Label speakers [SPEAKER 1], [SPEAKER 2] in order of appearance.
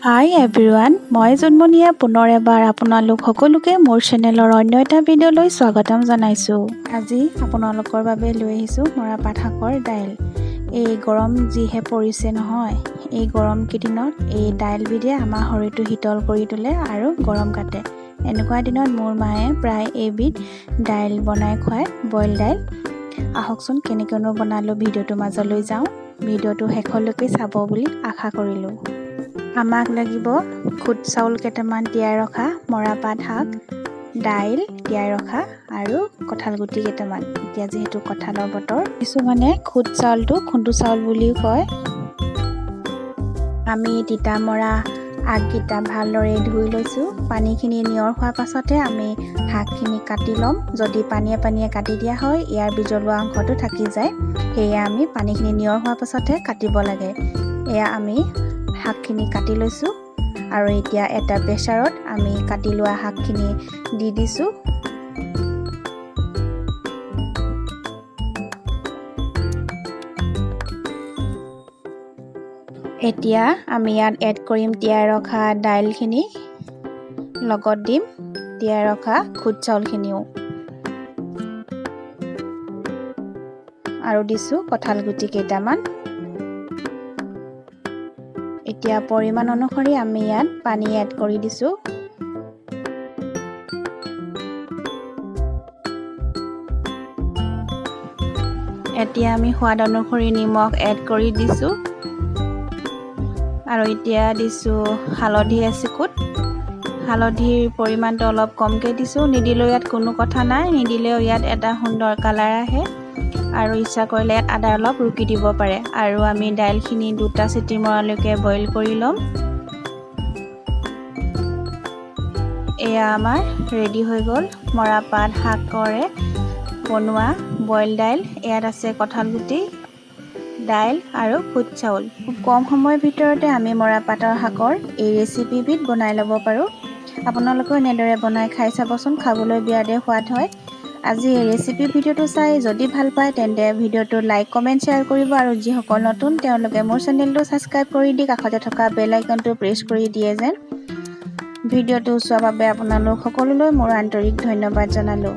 [SPEAKER 1] হাই everyone, মই জন্মনীয়া পুনৰ এবাৰ আপোনালোক সকলোকে মোৰ চেনেলৰ অন্য এটা ভিডিঅ'লৈ স্বাগতম জনাইছোঁ। আজি আপোনালোকৰ বাবে লৈ আহিছোঁ মৰাপাট শাকৰ দাইল। এই গৰম যিহে পৰিছে নহয়, এই গৰম কেইদিনত এই দাইলবিধে আমাৰ শৰীৰটো শীতল কৰি তোলে আৰু গৰম কাটে। এনেকুৱা দিনত মোৰ মায়ে প্ৰায় এইবিধ দাইল বনাই খুৱায়, বইল দাইল। আহকচোন কেনেকৈনো বনালোঁ ভিডিঅ'টোৰ মাজলৈ যাওঁ। ভিডিঅ'টো শেষলৈকে চাব বুলি আশা কৰিলোঁ। আমাক লাগিব খুদ চাউল কেইটামান তিয়াই ৰখা, মৰাপাট শাক, দাইল তিয়াই ৰখা আৰু কঁঠাল গুটি কেইটামান। এতিয়া যিহেতু কঁঠালৰ বতৰ, কিছুমানে খুদ চাউলটো খুন্দু চাউল বুলিও কয়। আমি তিতা মৰা আগকেইটা ভালদৰে ধুই লৈছোঁ। পানীখিনি নিয়ৰ হোৱাৰ পাছতে আমি শাকখিনি কাটি ল'ম। যদি পানীয়ে পানীয়ে কাটি দিয়া হয়, ইয়াৰ বিজলুৱা অংশটো থাকি যায়। সেয়া আমি পানীখিনি নিয়ৰ হোৱাৰ পাছতহে কাটিব লাগে। এয়া আমি শাকখিনি কাটি লৈছোঁ আৰু এতিয়া এটা প্ৰেছাৰত আমি কাটি লোৱা শাকখিনি দি দিছোঁ। এতিয়া আমি ইয়াত এড কৰিম তিয়াই ৰখা দাইলখিনি, লগত দিম তিয়াই ৰখা খুদ চাউলখিনিও আৰু দিছোঁ কঁঠাল গুটি কেইটামান। এতিয়া পৰিমাণ অনুসৰি আমি ইয়াত পানী এড কৰি দিছোঁ। এতিয়া আমি সোৱাদ অনুসৰি নিমখ এড কৰি দিছোঁ আৰু এতিয়া দিছোঁ হালধি এচিকুট। হালধিৰ পৰিমাণটো অলপ কমকৈ দিছোঁ, নিদিলেও ইয়াত কোনো কথা নাই, নিদিলেও ইয়াত এটা সুন্দৰ কালাৰ আহে। আৰু ইচ্ছা কৰিলে ইয়াত আদা অলপ ৰুকি দিব পাৰে। আৰু আমি দাইলখিনি 2টা চিটি মৰালৈকে বইল কৰি ল'ম। এয়া আমাৰ ৰেডি হৈ গ'ল মৰাপাট শাকৰে বনোৱা বইল দাইল। ইয়াত আছে কঁঠাল গুটি, দাইল আৰু খুদ চাউল। খুব কম সময়ৰ ভিতৰতে আমি মৰাপাটৰ শাকৰ এই ৰেচিপিবিধ বনাই ল'ব পাৰোঁ। আপোনালোকেও এনেদৰে বনাই খাই চাবচোন, খাবলৈ বিৰাটেই সোৱাদ হয়। আজি এই ৰেচিপি ভিডিঅ'টো চাই যদি ভাল পায় তেন্তে ভিডিঅ'টো লাইক কমেণ্ট শ্বেয়াৰ কৰিব আৰু যিসকল নতুন তেওঁলোকে মোৰ চেনেলটো ছাবস্ক্ৰাইব কৰি দি কাষতে থকা বেল আইকনটো প্ৰেছ কৰি দিয়ে যেন। ভিডিঅ'টো চোৱাৰ বাবে আপোনালোক সকলোলৈ মোৰ আন্তৰিক ধন্যবাদ জনালোঁ।